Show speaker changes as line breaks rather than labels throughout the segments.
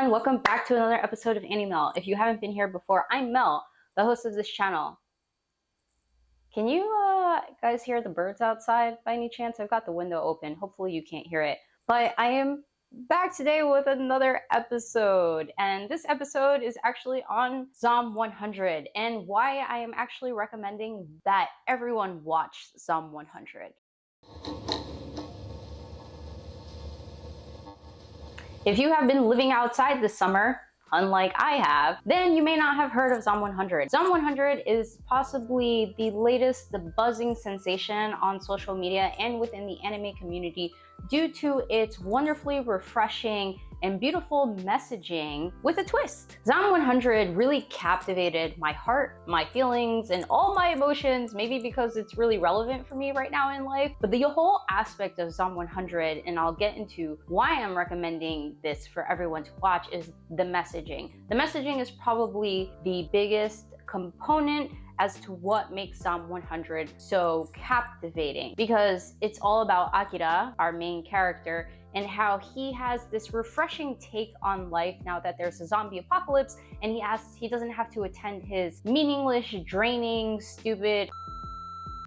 everyone, welcome back to another episode of Mel. If you haven't been here before, I'm Mel, the host of this channel. Can you guys hear the birds outside by any chance? I've got the window open. Hopefully you can't hear it. But I am back today with another episode. And this episode is actually on Zom 100 and why I am actually recommending that everyone watch Zom 100. If you have been living outside this summer, unlike I have, then you may not have heard of Zom 100. Zom 100 is possibly the latest, the buzzing sensation on social media and within the anime community due to its wonderfully refreshing and beautiful messaging with a twist. Zom 100 really captivated my heart, my feelings, and all my emotions, maybe because it's really relevant for me right now in life. But the whole aspect of Zom 100, and I'll get into why I'm recommending this for everyone to watch, is the messaging. The messaging is probably the biggest component as to what makes Zom 100 so captivating, because it's all about Akira, our main character, and how he has this refreshing take on life now that there's a zombie apocalypse, and he doesn't have to attend his meaningless, draining, stupid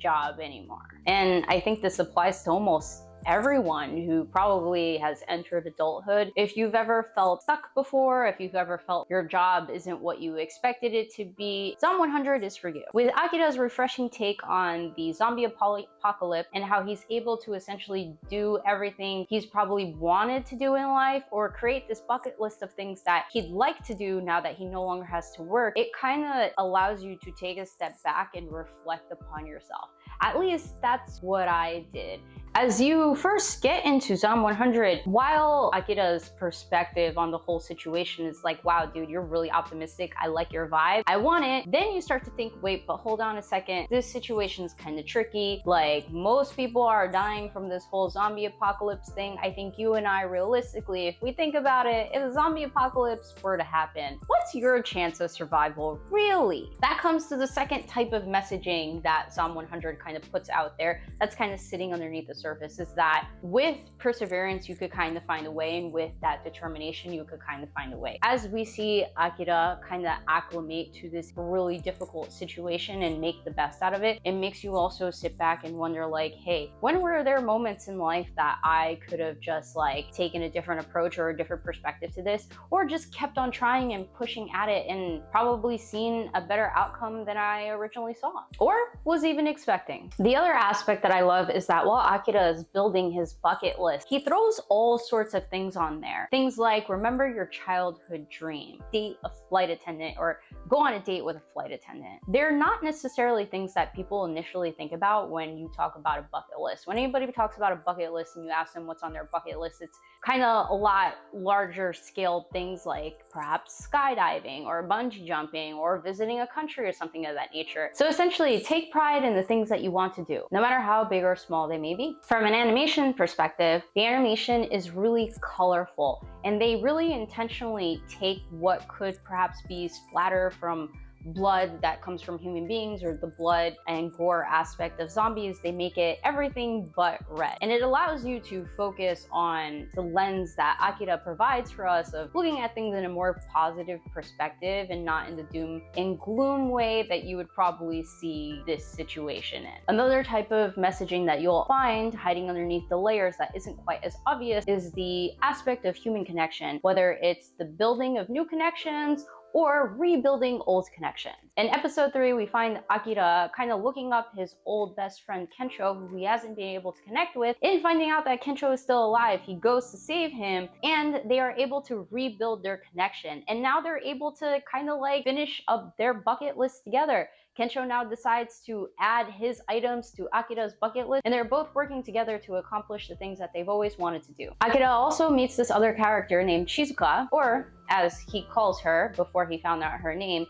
job anymore. And I think this applies to almost everyone who probably has entered adulthood. If you've ever felt stuck before, if you've ever felt your job isn't what you expected it to be, Zom 100 is for you. With Akira's refreshing take on the zombie apocalypse and how he's able to essentially do everything he's probably wanted to do in life, or create this bucket list of things that he'd like to do now that he no longer has to work, it kind of allows you to take a step back and reflect upon yourself. At least that's what I did. As you first get into Zom 100, while Akira's perspective on the whole situation is like, wow, dude, you're really optimistic. I like your vibe. I want it. Then you start to think, wait, but hold on a second. This situation's kind of tricky. Like, most people are dying from this whole zombie apocalypse thing. I think you and I, realistically, if we think about it, if a zombie apocalypse were to happen, what's your chance of survival, really? That comes to the second type of messaging that Zom 100 kind of puts out there that's kind of sitting underneath the surface, is that with perseverance you could kind of find a way, and with that determination you could kind of find a way. As we see Akira kind of acclimate to this really difficult situation and make the best out of it, it makes you also sit back and wonder, like, hey, when were there moments in life that I could have just like taken a different approach or a different perspective to this, or just kept on trying and pushing at it and probably seen a better outcome than I originally saw or was even expecting. The other aspect that I love is that while Akira is building his bucket list, he throws all sorts of things on there. Things like, remember your childhood dream, date a flight attendant, or go on a date with a flight attendant. They're not necessarily things that people initially think about when you talk about a bucket list. When anybody talks about a bucket list and you ask them what's on their bucket list, it's kind of a lot larger scale things like perhaps skydiving or bungee jumping or visiting a country or something of that nature. So essentially, take pride in the things that you want to do, no matter how big or small they may be. From an animation perspective, the animation is really colorful, and they really intentionally take what could perhaps be splatter from blood that comes from human beings, or the blood and gore aspect of zombies. They make it everything but red, and it allows you to focus on the lens that Akira provides for us of looking at things in a more positive perspective and not in the doom and gloom way that you would probably see this situation in. Another type of messaging that you'll find hiding underneath the layers that isn't quite as obvious is the aspect of human connection, whether it's the building of new connections or rebuilding old connections. In episode 3, we find Akira kind of looking up his old best friend Kensho, who he hasn't been able to connect with, and finding out that Kensho is still alive. He goes to save him, and they are able to rebuild their connection. And now they're able to kind of like finish up their bucket list together. Kensho now decides to add his items to Akira's bucket list, and they're both working together to accomplish the things that they've always wanted to do. Akira also meets this other character named Shizuka, or as he calls her before he found out her name,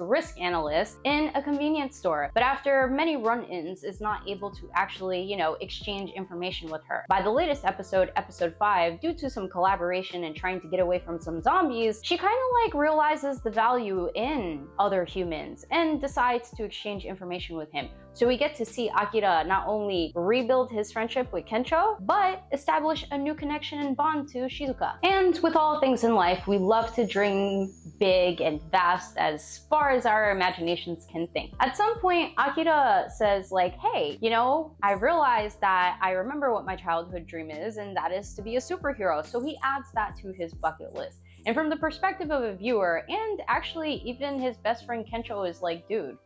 risk analyst in a convenience store, but after many run-ins is not able to actually, exchange information with her. By the latest episode, episode 5, due to some collaboration and trying to get away from some zombies, she kind of like realizes the value in other humans and decides to exchange information with him. So we get to see Akira not only rebuild his friendship with Kencho, but establish a new connection and bond to Shizuka. And with all things in life, we love to dream big and vast as far as our imaginations can think. At some point, Akira says like, hey, I realized that I remember what my childhood dream is, and that is to be a superhero. So he adds that to his bucket list. And from the perspective of a viewer, and actually even his best friend Kencho is like, dude,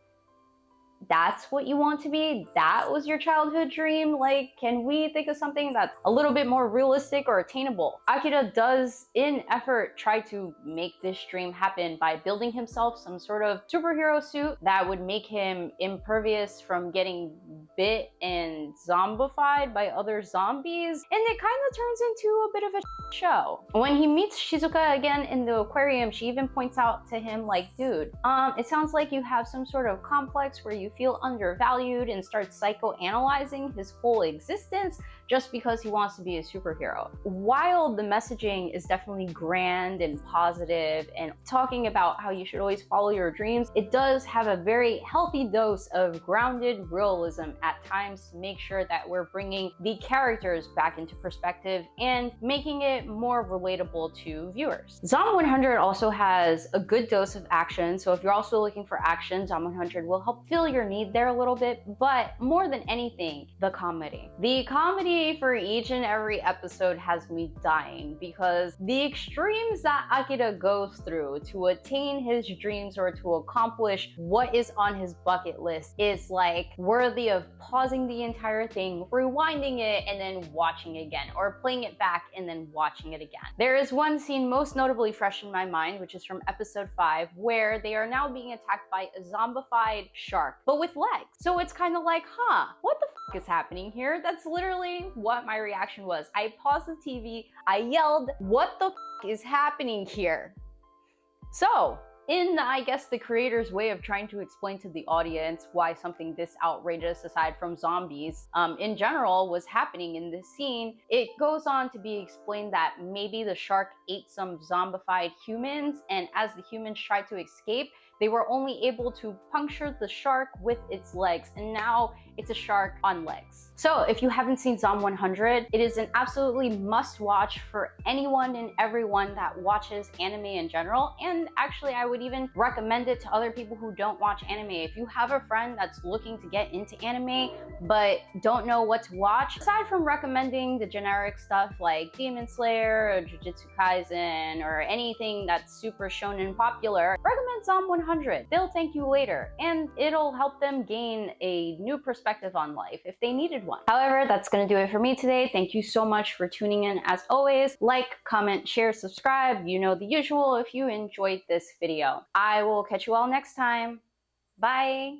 that's what you want to be? That was your childhood dream? Like, can we think of something that's a little bit more realistic or attainable? Akira does, in effort, try to make this dream happen by building himself some sort of superhero suit that would make him impervious from getting bit and zombified by other zombies. And it kind of turns into a bit of a show. When he meets Shizuka again in the aquarium, she even points out to him like, dude, it sounds like you have some sort of complex where you feel undervalued, and starts psychoanalyzing his whole existence just because he wants to be a superhero. While the messaging is definitely grand and positive and talking about how you should always follow your dreams, it does have a very healthy dose of grounded realism at times to make sure that we're bringing the characters back into perspective and making it more relatable to viewers. Zom 100 also has a good dose of action, so if you're also looking for action, Zom 100 will help fill your need there a little bit, but more than anything, the comedy. The comedy for each and every episode has me dying, because the extremes that Akira goes through to attain his dreams or to accomplish what is on his bucket list is like worthy of pausing the entire thing, rewinding it, and then watching again, or playing it back and then watching it again. There is one scene most notably fresh in my mind, which is from episode 5, where they are now being attacked by a zombified shark, but with legs. So it's kind of like, what the f is happening here? That's literally what my reaction was. I paused the TV, I yelled, what the f is happening here? So, in, I guess, the creator's way of trying to explain to the audience why something this outrageous, aside from zombies, in general, was happening in this scene, it goes on to be explained that maybe the shark ate some zombified humans, and as the humans tried to escape, they were only able to puncture the shark with its legs, and now it's a shark on legs. So if you haven't seen Zom 100, it is an absolutely must watch for anyone and everyone that watches anime in general, and actually I would even recommend it to other people who don't watch anime. If you have a friend that's looking to get into anime but don't know what to watch, aside from recommending the generic stuff like Demon Slayer or Jujutsu Kaisen or anything that's super shonen popular, recommend Zom 100. They'll thank you later, and it'll help them gain a new perspective on life if they needed one. However, that's gonna do it for me today. Thank you so much for tuning in as always. Like, comment, share, subscribe. You know the usual if you enjoyed this video. I will catch you all next time. Bye!